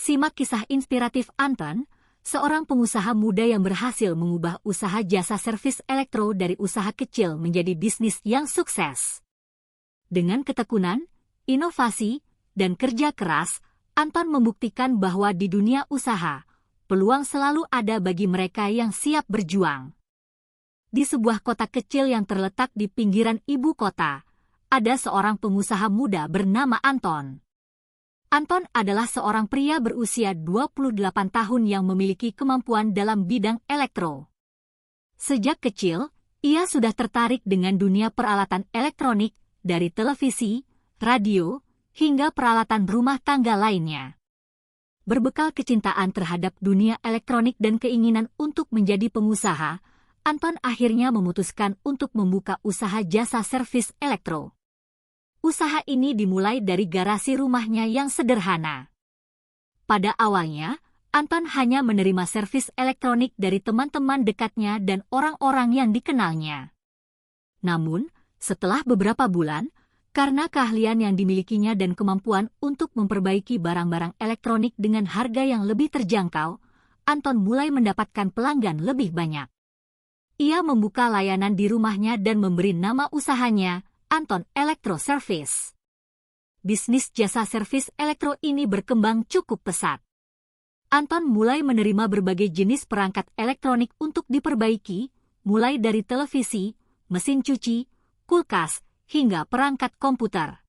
Simak kisah inspiratif Anton, seorang pengusaha muda yang berhasil mengubah usaha jasa servis elektro dari usaha kecil menjadi bisnis yang sukses. Dengan ketekunan, inovasi, dan kerja keras, Anton membuktikan bahwa di dunia usaha, peluang selalu ada bagi mereka yang siap berjuang. Di sebuah kota kecil yang terletak di pinggiran ibu kota, ada seorang pengusaha muda bernama Anton. Anton adalah seorang pria berusia 28 tahun yang memiliki kemampuan dalam bidang elektro. Sejak kecil, ia sudah tertarik dengan dunia peralatan elektronik, dari televisi, radio, hingga peralatan rumah tangga lainnya. Berbekal kecintaan terhadap dunia elektronik dan keinginan untuk menjadi pengusaha, Anton akhirnya memutuskan untuk membuka usaha jasa servis elektro. Usaha ini dimulai dari garasi rumahnya yang sederhana. Pada awalnya, Anton hanya menerima servis elektronik dari teman-teman dekatnya dan orang-orang yang dikenalnya. Namun, setelah beberapa bulan, karena keahlian yang dimilikinya dan kemampuan untuk memperbaiki barang-barang elektronik dengan harga yang lebih terjangkau, Anton mulai mendapatkan pelanggan lebih banyak. Ia membuka layanan di rumahnya dan memberi nama usahanya Anton Electro Service. Bisnis jasa servis elektro ini berkembang cukup pesat. Anton mulai menerima berbagai jenis perangkat elektronik untuk diperbaiki, mulai dari televisi, mesin cuci, kulkas, hingga perangkat komputer.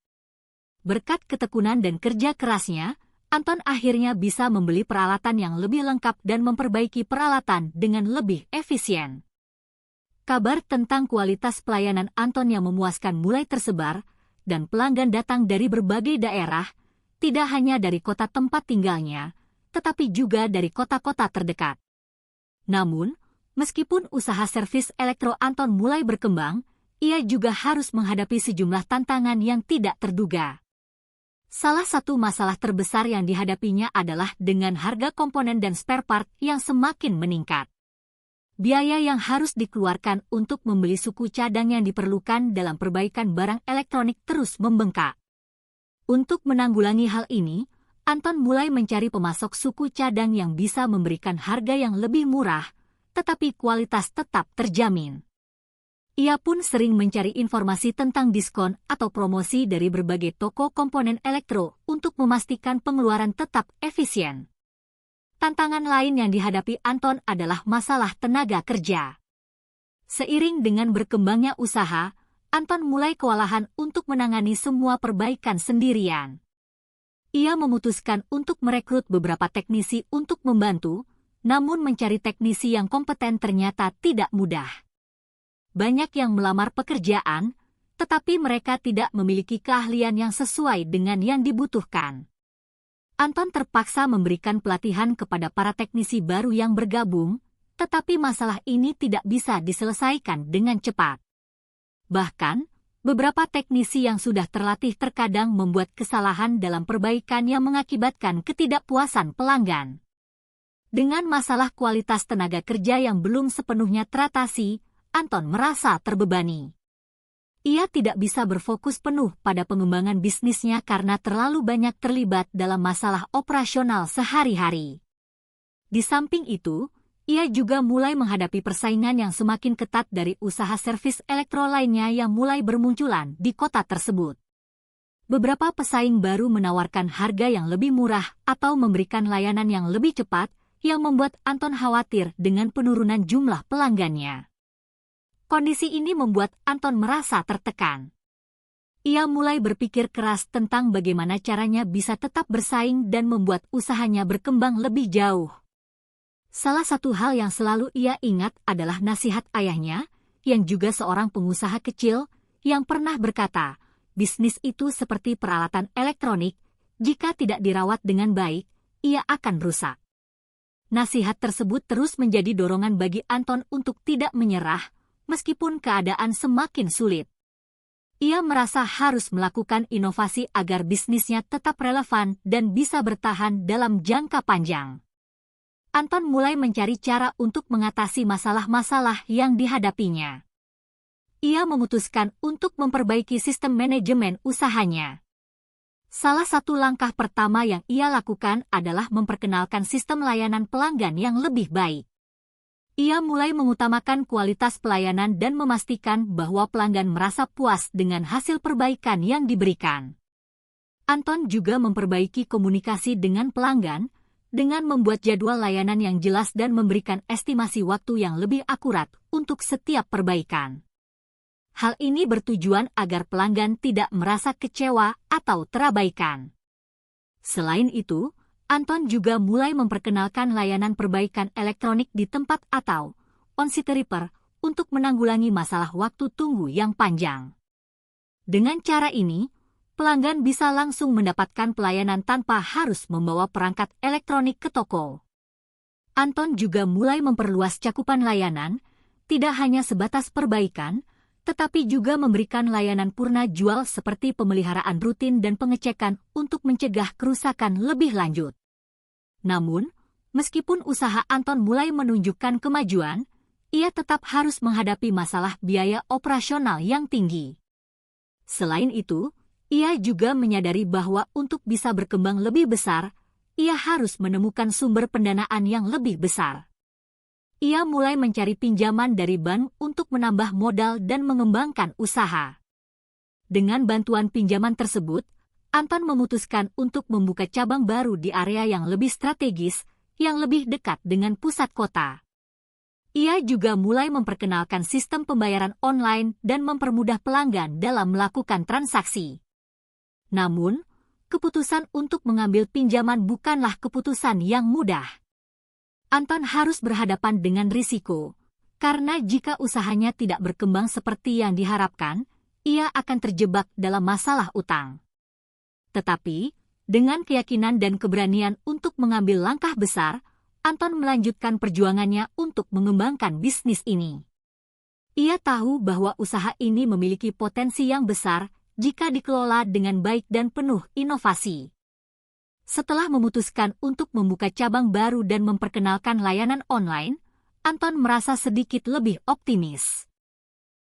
Berkat ketekunan dan kerja kerasnya, Anton akhirnya bisa membeli peralatan yang lebih lengkap dan memperbaiki peralatan dengan lebih efisien. Kabar tentang kualitas pelayanan Anton yang memuaskan mulai tersebar, dan pelanggan datang dari berbagai daerah, tidak hanya dari kota tempat tinggalnya, tetapi juga dari kota-kota terdekat. Namun, meskipun usaha servis elektro Anton mulai berkembang, ia juga harus menghadapi sejumlah tantangan yang tidak terduga. Salah satu masalah terbesar yang dihadapinya adalah dengan harga komponen dan spare part yang semakin meningkat. Biaya yang harus dikeluarkan untuk membeli suku cadang yang diperlukan dalam perbaikan barang elektronik terus membengkak. Untuk menanggulangi hal ini, Anton mulai mencari pemasok suku cadang yang bisa memberikan harga yang lebih murah, tetapi kualitas tetap terjamin. Ia pun sering mencari informasi tentang diskon atau promosi dari berbagai toko komponen elektro untuk memastikan pengeluaran tetap efisien. Tantangan lain yang dihadapi Anton adalah masalah tenaga kerja. Seiring dengan berkembangnya usaha, Anton mulai kewalahan untuk menangani semua perbaikan sendirian. Ia memutuskan untuk merekrut beberapa teknisi untuk membantu, namun mencari teknisi yang kompeten ternyata tidak mudah. Banyak yang melamar pekerjaan, tetapi mereka tidak memiliki keahlian yang sesuai dengan yang dibutuhkan. Anton terpaksa memberikan pelatihan kepada para teknisi baru yang bergabung, tetapi masalah ini tidak bisa diselesaikan dengan cepat. Bahkan, beberapa teknisi yang sudah terlatih terkadang membuat kesalahan dalam perbaikan yang mengakibatkan ketidakpuasan pelanggan. Dengan masalah kualitas tenaga kerja yang belum sepenuhnya teratasi, Anton merasa terbebani. Ia tidak bisa berfokus penuh pada pengembangan bisnisnya karena terlalu banyak terlibat dalam masalah operasional sehari-hari. Di samping itu, ia juga mulai menghadapi persaingan yang semakin ketat dari usaha servis elektro lainnya yang mulai bermunculan di kota tersebut. Beberapa pesaing baru menawarkan harga yang lebih murah atau memberikan layanan yang lebih cepat, yang membuat Anton khawatir dengan penurunan jumlah pelanggannya. Kondisi ini membuat Anton merasa tertekan. Ia mulai berpikir keras tentang bagaimana caranya bisa tetap bersaing dan membuat usahanya berkembang lebih jauh. Salah satu hal yang selalu ia ingat adalah nasihat ayahnya, yang juga seorang pengusaha kecil, yang pernah berkata, bisnis itu seperti peralatan elektronik, jika tidak dirawat dengan baik, ia akan rusak. Nasihat tersebut terus menjadi dorongan bagi Anton untuk tidak menyerah, meskipun keadaan semakin sulit. Ia merasa harus melakukan inovasi agar bisnisnya tetap relevan dan bisa bertahan dalam jangka panjang. Anton mulai mencari cara untuk mengatasi masalah-masalah yang dihadapinya. Ia memutuskan untuk memperbaiki sistem manajemen usahanya. Salah satu langkah pertama yang ia lakukan adalah memperkenalkan sistem layanan pelanggan yang lebih baik. Ia mulai mengutamakan kualitas pelayanan dan memastikan bahwa pelanggan merasa puas dengan hasil perbaikan yang diberikan. Anton juga memperbaiki komunikasi dengan pelanggan dengan membuat jadwal layanan yang jelas dan memberikan estimasi waktu yang lebih akurat untuk setiap perbaikan. Hal ini bertujuan agar pelanggan tidak merasa kecewa atau terabaikan. Selain itu, Anton juga mulai memperkenalkan layanan perbaikan elektronik di tempat atau on-site repair untuk menanggulangi masalah waktu tunggu yang panjang. Dengan cara ini, pelanggan bisa langsung mendapatkan pelayanan tanpa harus membawa perangkat elektronik ke toko. Anton juga mulai memperluas cakupan layanan, tidak hanya sebatas perbaikan, tetapi juga memberikan layanan purna jual seperti pemeliharaan rutin dan pengecekan untuk mencegah kerusakan lebih lanjut. Namun, meskipun usaha Anton mulai menunjukkan kemajuan, ia tetap harus menghadapi masalah biaya operasional yang tinggi. Selain itu, ia juga menyadari bahwa untuk bisa berkembang lebih besar, ia harus menemukan sumber pendanaan yang lebih besar. Ia mulai mencari pinjaman dari bank untuk menambah modal dan mengembangkan usaha. Dengan bantuan pinjaman tersebut, Anton memutuskan untuk membuka cabang baru di area yang lebih strategis, yang lebih dekat dengan pusat kota. Ia juga mulai memperkenalkan sistem pembayaran online dan mempermudah pelanggan dalam melakukan transaksi. Namun, keputusan untuk mengambil pinjaman bukanlah keputusan yang mudah. Anton harus berhadapan dengan risiko, karena jika usahanya tidak berkembang seperti yang diharapkan, ia akan terjebak dalam masalah utang. Tetapi, dengan keyakinan dan keberanian untuk mengambil langkah besar, Anton melanjutkan perjuangannya untuk mengembangkan bisnis ini. Ia tahu bahwa usaha ini memiliki potensi yang besar jika dikelola dengan baik dan penuh inovasi. Setelah memutuskan untuk membuka cabang baru dan memperkenalkan layanan online, Anton merasa sedikit lebih optimis.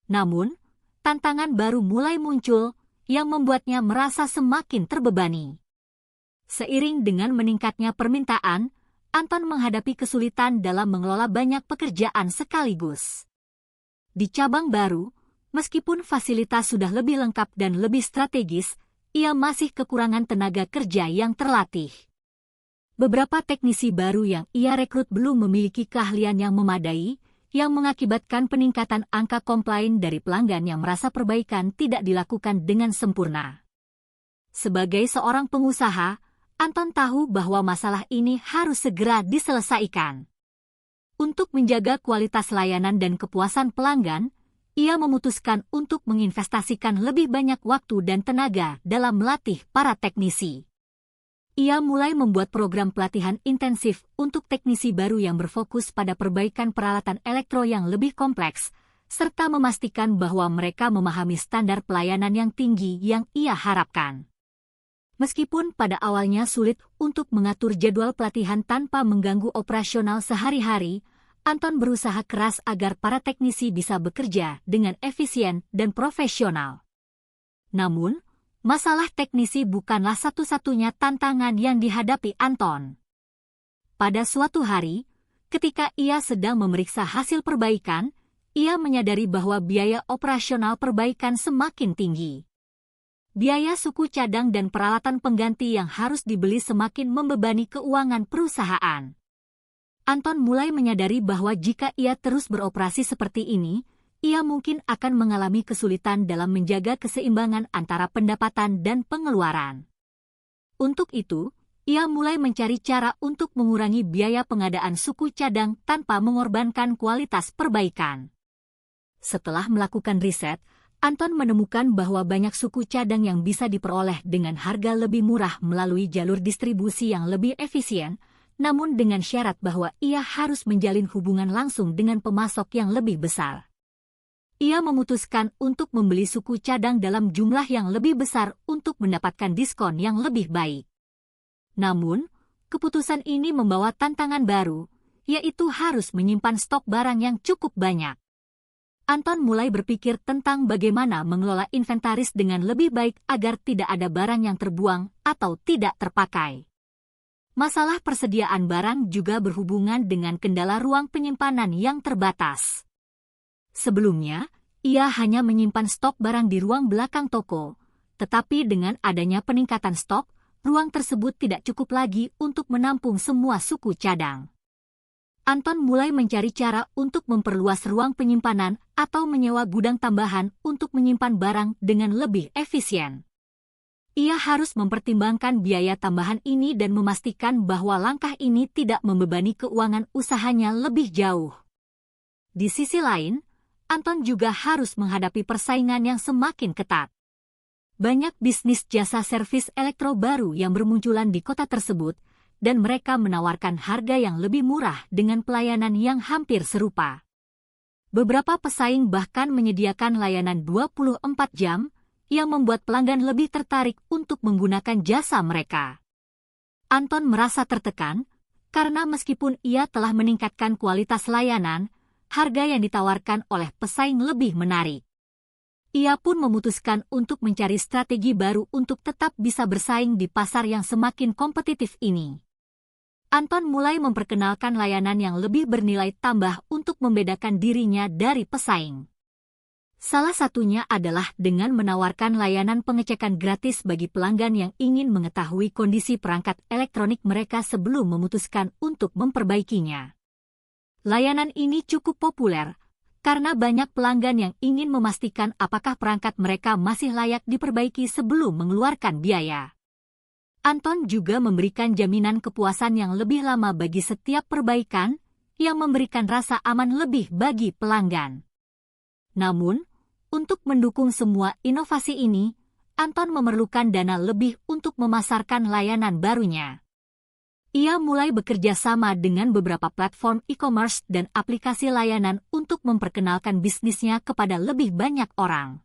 Namun, tantangan baru mulai muncul yang membuatnya merasa semakin terbebani. Seiring dengan meningkatnya permintaan, Anton menghadapi kesulitan dalam mengelola banyak pekerjaan sekaligus. Di cabang baru, meskipun fasilitas sudah lebih lengkap dan lebih strategis, ia masih kekurangan tenaga kerja yang terlatih. Beberapa teknisi baru yang ia rekrut belum memiliki keahlian yang memadai, yang mengakibatkan peningkatan angka komplain dari pelanggan yang merasa perbaikan tidak dilakukan dengan sempurna. Sebagai seorang pengusaha, Anton tahu bahwa masalah ini harus segera diselesaikan. Untuk menjaga kualitas layanan dan kepuasan pelanggan, ia memutuskan untuk menginvestasikan lebih banyak waktu dan tenaga dalam melatih para teknisi. Ia mulai membuat program pelatihan intensif untuk teknisi baru yang berfokus pada perbaikan peralatan elektro yang lebih kompleks, serta memastikan bahwa mereka memahami standar pelayanan yang tinggi yang ia harapkan. Meskipun pada awalnya sulit untuk mengatur jadwal pelatihan tanpa mengganggu operasional sehari-hari, Anton berusaha keras agar para teknisi bisa bekerja dengan efisien dan profesional. Namun, masalah teknisi bukanlah satu-satunya tantangan yang dihadapi Anton. Pada suatu hari, ketika ia sedang memeriksa hasil perbaikan, ia menyadari bahwa biaya operasional perbaikan semakin tinggi. Biaya suku cadang dan peralatan pengganti yang harus dibeli semakin membebani keuangan perusahaan. Anton mulai menyadari bahwa jika ia terus beroperasi seperti ini, ia mungkin akan mengalami kesulitan dalam menjaga keseimbangan antara pendapatan dan pengeluaran. Untuk itu, ia mulai mencari cara untuk mengurangi biaya pengadaan suku cadang tanpa mengorbankan kualitas perbaikan. Setelah melakukan riset, Anton menemukan bahwa banyak suku cadang yang bisa diperoleh dengan harga lebih murah melalui jalur distribusi yang lebih efisien, namun dengan syarat bahwa ia harus menjalin hubungan langsung dengan pemasok yang lebih besar. Ia memutuskan untuk membeli suku cadang dalam jumlah yang lebih besar untuk mendapatkan diskon yang lebih baik. Namun, keputusan ini membawa tantangan baru, yaitu harus menyimpan stok barang yang cukup banyak. Anton mulai berpikir tentang bagaimana mengelola inventaris dengan lebih baik agar tidak ada barang yang terbuang atau tidak terpakai. Masalah persediaan barang juga berhubungan dengan kendala ruang penyimpanan yang terbatas. Sebelumnya, ia hanya menyimpan stok barang di ruang belakang toko, tetapi dengan adanya peningkatan stok, ruang tersebut tidak cukup lagi untuk menampung semua suku cadang. Anton mulai mencari cara untuk memperluas ruang penyimpanan atau menyewa gudang tambahan untuk menyimpan barang dengan lebih efisien. Ia harus mempertimbangkan biaya tambahan ini dan memastikan bahwa langkah ini tidak membebani keuangan usahanya lebih jauh. Di sisi lain, Anton juga harus menghadapi persaingan yang semakin ketat. Banyak bisnis jasa servis elektro baru yang bermunculan di kota tersebut, dan mereka menawarkan harga yang lebih murah dengan pelayanan yang hampir serupa. Beberapa pesaing bahkan menyediakan layanan 24 jam, yang membuat pelanggan lebih tertarik untuk menggunakan jasa mereka. Anton merasa tertekan, karena meskipun ia telah meningkatkan kualitas layanan, harga yang ditawarkan oleh pesaing lebih menarik. Ia pun memutuskan untuk mencari strategi baru untuk tetap bisa bersaing di pasar yang semakin kompetitif ini. Anton mulai memperkenalkan layanan yang lebih bernilai tambah untuk membedakan dirinya dari pesaing. Salah satunya adalah dengan menawarkan layanan pengecekan gratis bagi pelanggan yang ingin mengetahui kondisi perangkat elektronik mereka sebelum memutuskan untuk memperbaikinya. Layanan ini cukup populer, karena banyak pelanggan yang ingin memastikan apakah perangkat mereka masih layak diperbaiki sebelum mengeluarkan biaya. Anton juga memberikan jaminan kepuasan yang lebih lama bagi setiap perbaikan, yang memberikan rasa aman lebih bagi pelanggan. Namun, untuk mendukung semua inovasi ini, Anton memerlukan dana lebih untuk memasarkan layanan barunya. Ia mulai bekerja sama dengan beberapa platform e-commerce dan aplikasi layanan untuk memperkenalkan bisnisnya kepada lebih banyak orang.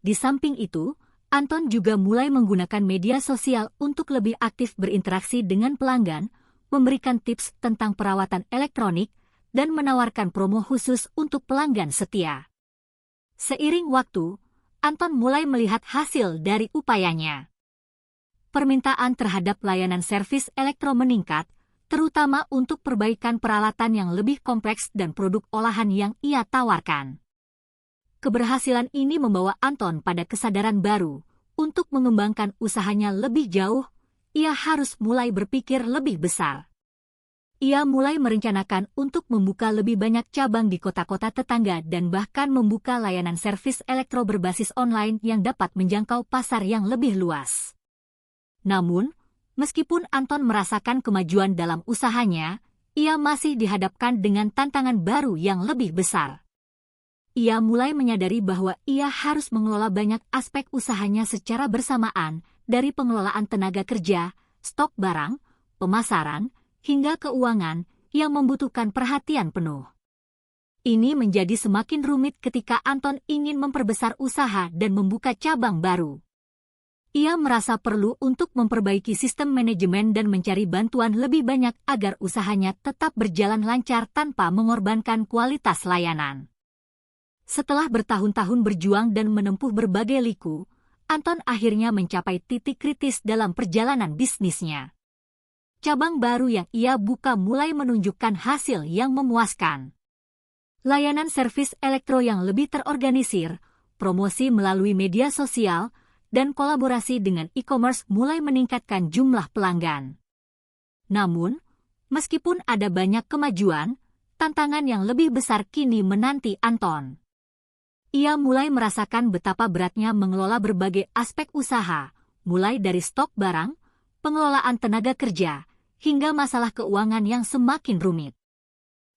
Di samping itu, Anton juga mulai menggunakan media sosial untuk lebih aktif berinteraksi dengan pelanggan, memberikan tips tentang perawatan elektronik, dan menawarkan promo khusus untuk pelanggan setia. Seiring waktu, Anton mulai melihat hasil dari upayanya. Permintaan terhadap layanan servis elektro meningkat, terutama untuk perbaikan peralatan yang lebih kompleks dan produk olahan yang ia tawarkan. Keberhasilan ini membawa Anton pada kesadaran baru. Untuk mengembangkan usahanya lebih jauh, ia harus mulai berpikir lebih besar. Ia mulai merencanakan untuk membuka lebih banyak cabang di kota-kota tetangga dan bahkan membuka layanan servis elektro berbasis online yang dapat menjangkau pasar yang lebih luas. Namun, meskipun Anton merasakan kemajuan dalam usahanya, ia masih dihadapkan dengan tantangan baru yang lebih besar. Ia mulai menyadari bahwa ia harus mengelola banyak aspek usahanya secara bersamaan, dari pengelolaan tenaga kerja, stok barang, pemasaran, hingga keuangan yang membutuhkan perhatian penuh. Ini menjadi semakin rumit ketika Anton ingin memperbesar usaha dan membuka cabang baru. Ia merasa perlu untuk memperbaiki sistem manajemen dan mencari bantuan lebih banyak agar usahanya tetap berjalan lancar tanpa mengorbankan kualitas layanan. Setelah bertahun-tahun berjuang dan menempuh berbagai liku, Anton akhirnya mencapai titik kritis dalam perjalanan bisnisnya. Cabang baru yang ia buka mulai menunjukkan hasil yang memuaskan. Layanan servis elektro yang lebih terorganisir, promosi melalui media sosial, dan kolaborasi dengan e-commerce mulai meningkatkan jumlah pelanggan. Namun, meskipun ada banyak kemajuan, tantangan yang lebih besar kini menanti Anton. Ia mulai merasakan betapa beratnya mengelola berbagai aspek usaha, mulai dari stok barang, pengelolaan tenaga kerja, hingga masalah keuangan yang semakin rumit.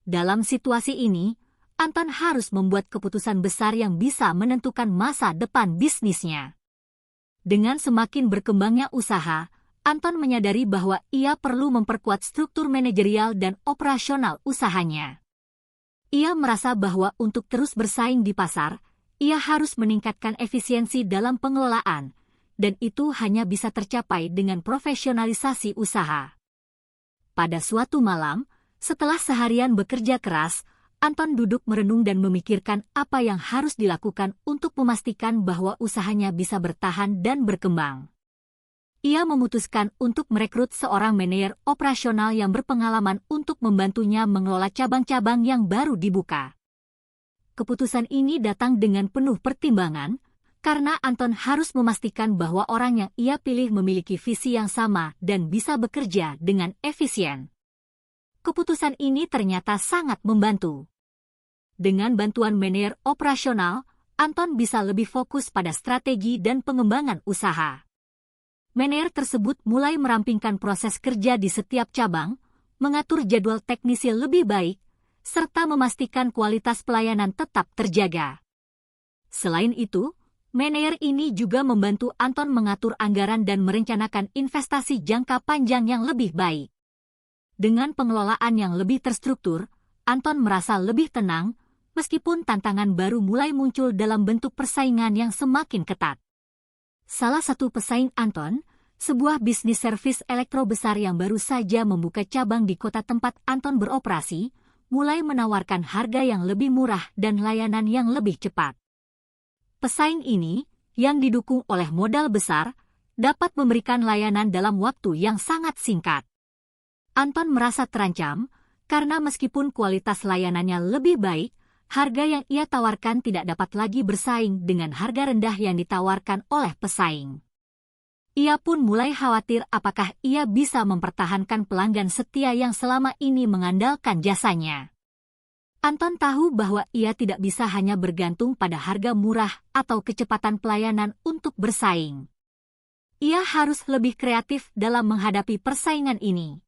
Dalam situasi ini, Anton harus membuat keputusan besar yang bisa menentukan masa depan bisnisnya. Dengan semakin berkembangnya usaha, Anton menyadari bahwa ia perlu memperkuat struktur manajerial dan operasional usahanya. Ia merasa bahwa untuk terus bersaing di pasar, ia harus meningkatkan efisiensi dalam pengelolaan, dan itu hanya bisa tercapai dengan profesionalisasi usaha. Pada suatu malam, setelah seharian bekerja keras, Anton duduk merenung dan memikirkan apa yang harus dilakukan untuk memastikan bahwa usahanya bisa bertahan dan berkembang. Ia memutuskan untuk merekrut seorang manajer operasional yang berpengalaman untuk membantunya mengelola cabang-cabang yang baru dibuka. Keputusan ini datang dengan penuh pertimbangan, karena Anton harus memastikan bahwa orang yang ia pilih memiliki visi yang sama dan bisa bekerja dengan efisien. Keputusan ini ternyata sangat membantu. Dengan bantuan manajer operasional, Anton bisa lebih fokus pada strategi dan pengembangan usaha. Manajer tersebut mulai merampingkan proses kerja di setiap cabang, mengatur jadwal teknisi lebih baik, serta memastikan kualitas pelayanan tetap terjaga. Selain itu, manajer ini juga membantu Anton mengatur anggaran dan merencanakan investasi jangka panjang yang lebih baik. Dengan pengelolaan yang lebih terstruktur, Anton merasa lebih tenang, meskipun tantangan baru mulai muncul dalam bentuk persaingan yang semakin ketat. Salah satu pesaing Anton, sebuah bisnis servis elektro besar yang baru saja membuka cabang di kota tempat Anton beroperasi, mulai menawarkan harga yang lebih murah dan layanan yang lebih cepat. Pesaing ini, yang didukung oleh modal besar, dapat memberikan layanan dalam waktu yang sangat singkat. Anton merasa terancam, karena meskipun kualitas layanannya lebih baik, harga yang ia tawarkan tidak dapat lagi bersaing dengan harga rendah yang ditawarkan oleh pesaing. Ia pun mulai khawatir apakah ia bisa mempertahankan pelanggan setia yang selama ini mengandalkan jasanya. Anton tahu bahwa ia tidak bisa hanya bergantung pada harga murah atau kecepatan pelayanan untuk bersaing. Ia harus lebih kreatif dalam menghadapi persaingan ini.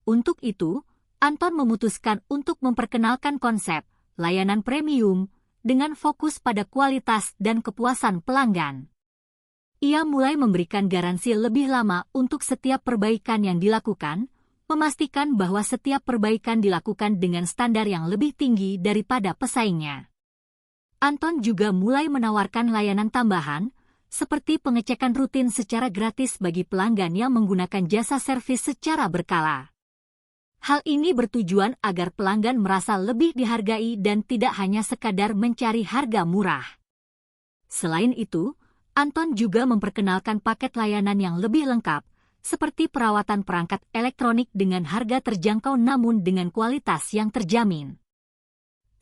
Untuk itu, Anton memutuskan untuk memperkenalkan konsep layanan premium dengan fokus pada kualitas dan kepuasan pelanggan. Ia mulai memberikan garansi lebih lama untuk setiap perbaikan yang dilakukan, memastikan bahwa setiap perbaikan dilakukan dengan standar yang lebih tinggi daripada pesaingnya. Anton juga mulai menawarkan layanan tambahan, seperti pengecekan rutin secara gratis bagi pelanggan yang menggunakan jasa servis secara berkala. Hal ini bertujuan agar pelanggan merasa lebih dihargai dan tidak hanya sekadar mencari harga murah. Selain itu, Anton juga memperkenalkan paket layanan yang lebih lengkap, seperti perawatan perangkat elektronik dengan harga terjangkau namun dengan kualitas yang terjamin.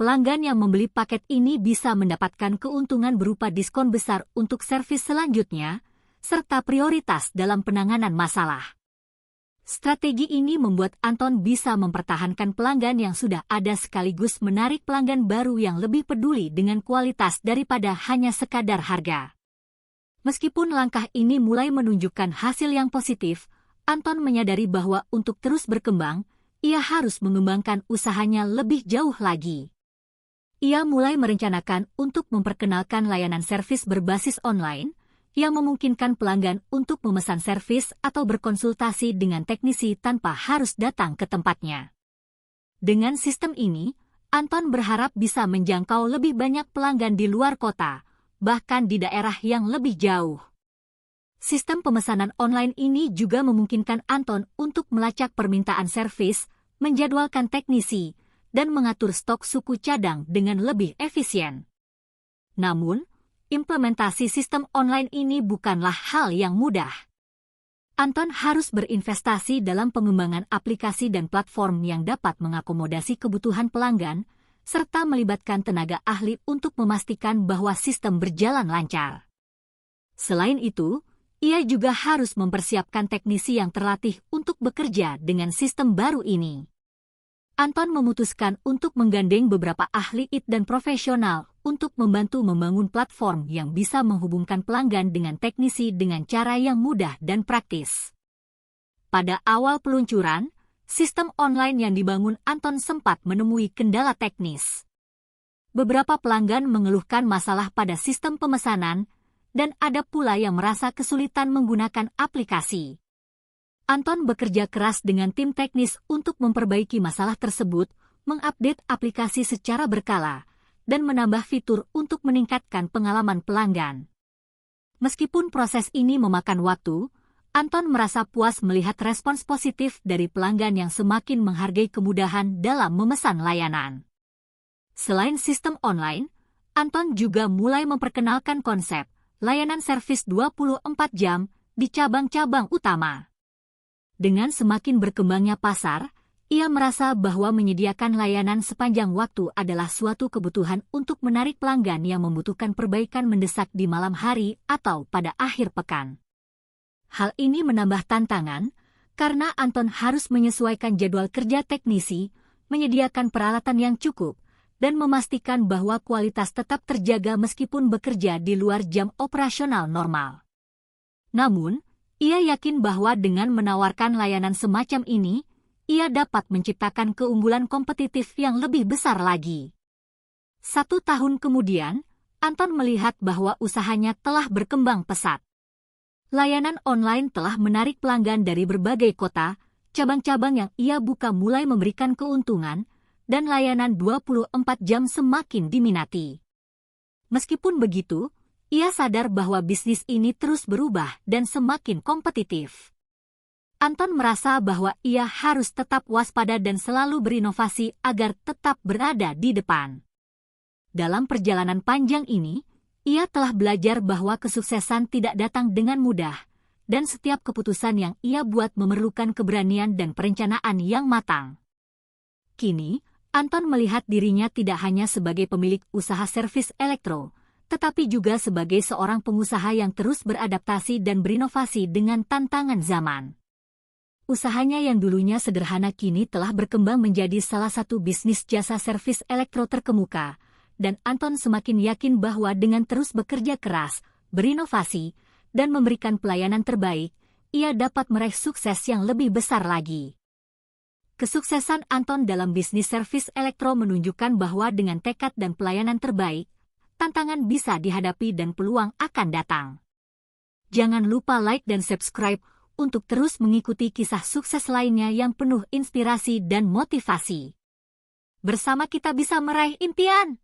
Pelanggan yang membeli paket ini bisa mendapatkan keuntungan berupa diskon besar untuk servis selanjutnya, serta prioritas dalam penanganan masalah. Strategi ini membuat Anton bisa mempertahankan pelanggan yang sudah ada sekaligus menarik pelanggan baru yang lebih peduli dengan kualitas daripada hanya sekadar harga. Meskipun langkah ini mulai menunjukkan hasil yang positif, Anton menyadari bahwa untuk terus berkembang, ia harus mengembangkan usahanya lebih jauh lagi. Ia mulai merencanakan untuk memperkenalkan layanan servis berbasis online, yang memungkinkan pelanggan untuk memesan servis atau berkonsultasi dengan teknisi tanpa harus datang ke tempatnya. Dengan sistem ini, Anton berharap bisa menjangkau lebih banyak pelanggan di luar kota, bahkan di daerah yang lebih jauh. Sistem pemesanan online ini juga memungkinkan Anton untuk melacak permintaan servis, menjadwalkan teknisi, dan mengatur stok suku cadang dengan lebih efisien. Namun, implementasi sistem online ini bukanlah hal yang mudah. Anton harus berinvestasi dalam pengembangan aplikasi dan platform yang dapat mengakomodasi kebutuhan pelanggan, serta melibatkan tenaga ahli untuk memastikan bahwa sistem berjalan lancar. Selain itu, ia juga harus mempersiapkan teknisi yang terlatih untuk bekerja dengan sistem baru ini. Anton memutuskan untuk menggandeng beberapa ahli IT dan profesional untuk membantu membangun platform yang bisa menghubungkan pelanggan dengan teknisi dengan cara yang mudah dan praktis. Pada awal peluncuran, sistem online yang dibangun Anton sempat menemui kendala teknis. Beberapa pelanggan mengeluhkan masalah pada sistem pemesanan, dan ada pula yang merasa kesulitan menggunakan aplikasi. Anton bekerja keras dengan tim teknis untuk memperbaiki masalah tersebut, mengupdate aplikasi secara berkala, dan menambah fitur untuk meningkatkan pengalaman pelanggan. Meskipun proses ini memakan waktu, Anton merasa puas melihat respons positif dari pelanggan yang semakin menghargai kemudahan dalam memesan layanan. Selain sistem online, Anton juga mulai memperkenalkan konsep layanan servis 24 jam di cabang-cabang utama. Dengan semakin berkembangnya pasar, ia merasa bahwa menyediakan layanan sepanjang waktu adalah suatu kebutuhan untuk menarik pelanggan yang membutuhkan perbaikan mendesak di malam hari atau pada akhir pekan. Hal ini menambah tantangan, karena Anton harus menyesuaikan jadwal kerja teknisi, menyediakan peralatan yang cukup, dan memastikan bahwa kualitas tetap terjaga meskipun bekerja di luar jam operasional normal. Namun, ia yakin bahwa dengan menawarkan layanan semacam ini, ia dapat menciptakan keunggulan kompetitif yang lebih besar lagi. 1 tahun kemudian, Anton melihat bahwa usahanya telah berkembang pesat. Layanan online telah menarik pelanggan dari berbagai kota, cabang-cabang yang ia buka mulai memberikan keuntungan, dan layanan 24 jam semakin diminati. Meskipun begitu, ia sadar bahwa bisnis ini terus berubah dan semakin kompetitif. Anton merasa bahwa ia harus tetap waspada dan selalu berinovasi agar tetap berada di depan. Dalam perjalanan panjang ini, ia telah belajar bahwa kesuksesan tidak datang dengan mudah, dan setiap keputusan yang ia buat memerlukan keberanian dan perencanaan yang matang. Kini, Anton melihat dirinya tidak hanya sebagai pemilik usaha servis elektro, tetapi juga sebagai seorang pengusaha yang terus beradaptasi dan berinovasi dengan tantangan zaman. Usahanya yang dulunya sederhana kini telah berkembang menjadi salah satu bisnis jasa servis elektro terkemuka, dan Anton semakin yakin bahwa dengan terus bekerja keras, berinovasi, dan memberikan pelayanan terbaik, ia dapat meraih sukses yang lebih besar lagi. Kesuksesan Anton dalam bisnis servis elektro menunjukkan bahwa dengan tekad dan pelayanan terbaik, tantangan bisa dihadapi dan peluang akan datang. Jangan lupa like dan subscribe untuk terus mengikuti kisah sukses lainnya yang penuh inspirasi dan motivasi. Bersama kita bisa meraih impian.